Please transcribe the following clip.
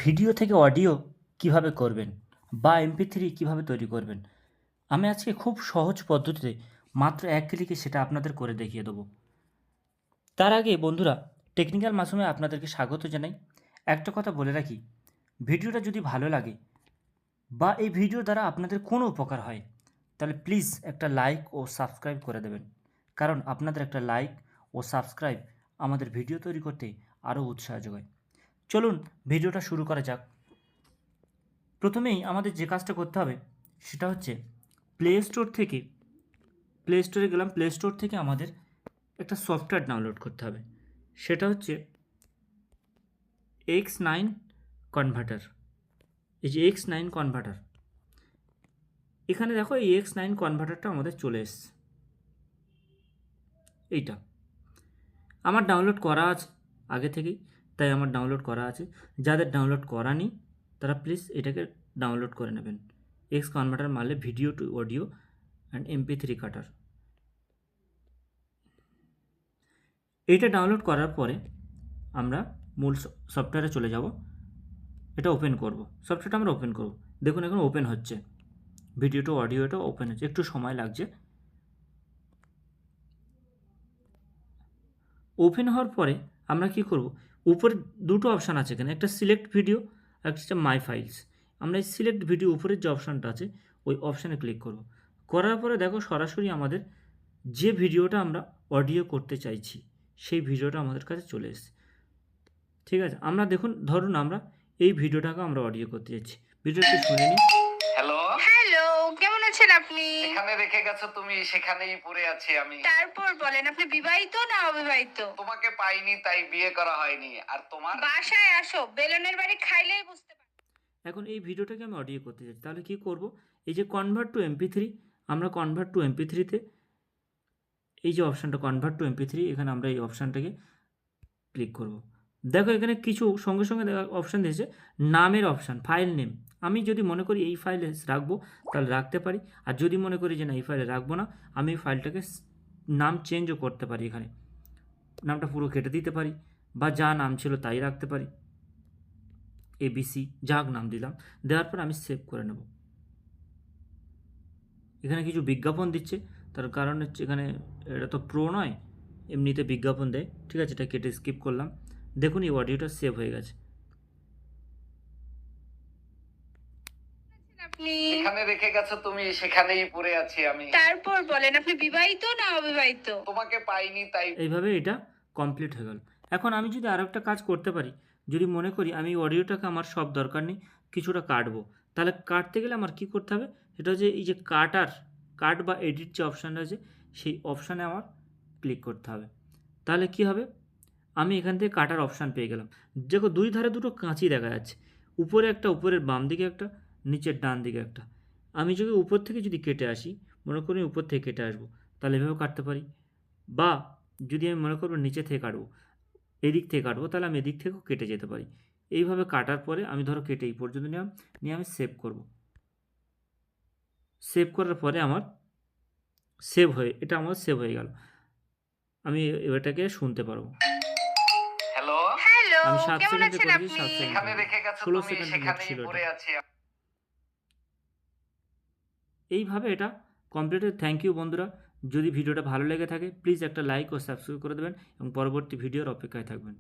Video থেকে audio কিভাবে করবেন বা MP3 কিভাবে তৈরি করবেন, আমি আজকে খুব সহজ পদ্ধতিতে মাত্র 1 ক্লিকে সেটা আপনাদের করে দেখিয়ে দেবো। তার আগে বন্ধুরা, টেকনিক্যাল মাসুমে আপনাদেরকে স্বাগত জানাই। একটা কথা বলে রাখি, ভিডিওটা যদি ভালো লাগে বা এই ভিডিও দ্বারা আপনাদের কোনো উপকার হয়, তাহলে প্লিজ একটা লাইক ও সাবস্ক্রাইব করে দেবেন। কারণ আপনাদের একটা লাইক ও সাবস্ক্রাইব আমাদের ভিডিও তৈরি করতে আরও উৎসাহ যোগায়। চলুন ভিডিওটা শুরু করা যাক। প্রথমেই আমাদের যে কাজটা করতে হবে সেটা হচ্ছে প্লে স্টোরে গেলাম। প্লে স্টোর থেকে আমাদের একটা সফটওয়্যার ডাউনলোড করতে হবে, সেটা হচ্ছে X9 কনভার্টার। এই যে X9 কনভার্টার, এখানে দেখো এই X9 কনভার্টারটা আমাদের চলে এসছে। এইটা আমার ডাউনলোড করা আছে আগে থেকেই, তাই আমার ডাউনলোড করা আছে। যাদের ডাউনলোড করা নেই তারা প্লিজ এটাকে ডাউনলোড করে নেবেন। X কনভার্টার মারলে video two audio and MP3 কাটার। এইটা ডাউনলোড করার পরে আমরা মূল সফটওয়্যারে চলে যাব। এটা ওপেন করব, সফটওয়্যারটা আমরা ওপেন করব। দেখুন এখন ওপেন হচ্ছে, ভিডিও টু অডিও এটা ওপেন হচ্ছে, একটু সময় লাগছে। ওপেন হওয়ার পরে আমরা কি করব, উপরে দুটো অপশান আছে এখানে, একটা সিলেক্ট ভিডিও আর একটা মাই ফাইলস। আমরা এই সিলেক্ট ভিডিও উপরের যে অপশানটা আছে ওই অপশানে ক্লিক করব। করার পরে দেখো সরাসরি আমাদের যে ভিডিওটা আমরা অডিও করতে চাইছি সেই ভিডিওটা আমাদের কাছে চলে এসেছে। ঠিক আছে, আমরা দেখুন, ধরুন আমরা এই ভিডিওটাকে আমরা অডিও করতে যাচ্ছি। ভিডিওটি শুনে নিই। হ্যালো হ্যালো, কেমন আছেন আপনি? যেখানে রেখে গেছো তুমি সেখানেই পড়ে আছি আমি। তারপর বলেন, আপনি বিবাহিত না অবিবাহিত? তোমাকে পাইনি তাই বিয়ে করা হয়নি। আর তোমার? বাসায় আসো, বেলনের বাড়ি খাইলেই বুঝতে পারবে। এখন এই ভিডিওটাকে আমি অডিও করতে চাচ্ছি, তাহলে কি করব, এই যে কনভার্ট টু MP3, আমরা কনভার্ট টু MP3-তে এই যে অপশানটা কনভার্ট টু MP3, এখানে আমরা এই অপশানটাকে ক্লিক করব। দেখো এখানে কিছু সঙ্গে সঙ্গে অপশান দিয়েছে, নামের অপশান, ফাইল নেম। আমি যদি মনে করি এই ফাইলে রাখবো তাহলে রাখতে পারি, আর যদি মনে করি যে না এই ফাইলে রাখবো না, আমি এই ফাইলটাকে নাম চেঞ্জও করতে পারি। এখানে নামটা পুরো কেটে দিতে পারি বা যা নাম ছিল তাই রাখতে পারি, ABC যা নাম দিলাম। দেওয়ার পর আমি সেভ করে নেব। এখানে কিছু বিজ্ঞাপন দিচ্ছে, তার কারণ হচ্ছে এখানে এটা তো প্রো নয়, এমনিতে বিজ্ঞাপন দেয়। ঠিক আছে, এটা কেটে স্কিপ করলাম। দেখুন এই অডিওটা সেভ হয়ে গেছে। আপনি যেখানে রেখে গেছো তুমি সেখানেই পড়ে আছি আমি। তারপর বলেন, আপনি বিবাহিত না অবিবাহিত? তোমাকে পাইনি তাই। এইভাবে এটা কমপ্লিট হয়ে গেল। এখন আমি যদি আরও একটা কাজ করতে পারি, যদি মনে করি আমি অডিওটাকে আমার সব দরকার নেই, কিছুটা কাটবো, তাহলে কাটতে গেলে আমার কি করতে হবে, সেটা হচ্ছে এই যে কাট বা এডিট যে অপশানটা আছে সেই অপশানে আমার ক্লিক করতে হবে। তাহলে কি হবে, আমি এখান থেকে কাটার অপশান পেয়ে গেলাম। দেখো দুই ধারে দুটো কাঁচি দেখা যাচ্ছে, উপরে একটা, উপরের বাম দিকে একটা, নিচের ডান দিকে একটা। আমি যদি উপর থেকে যদি কেটে আসি, মনে করি উপর থেকে কেটে আসবো, তাহলে এভাবেও কাটতে পারি। বা যদি আমি মনে করবো নিচে থেকে কাটবো, এদিক থেকে কাটবো, তাহলে আমি এদিক থেকেও কেটে যেতে পারি। এইভাবে কাটার পরে আমি ধরো কেটে এই পর্যন্ত নিয়ে আমি সেভ করব। সেভ করার পরে আমার এটা আমার সেভ হয়ে গেল। আমি এটাকে শুনতে পারবো। হ্যালো হ্যালো, আমি 7 কেমন সেকেন্ডে আছেন করেছি, আপনি? 7 সেকেন্ড যেখানে রেখে গেছো 16 তুমি সেকেন্ড সেখানেই ছিল পড়ে এটা। আছি। এইভাবে এটা কমপ্লিট। থ্যাংক ইউ বন্ধুরা। যদি ভিডিওটা ভালো লেগে থাকে প্লিজ একটা লাইক ও সাবস্ক্রাইব করে দেবেন এবং পরবর্তী ভিডিওর অপেক্ষায় থাকবেন।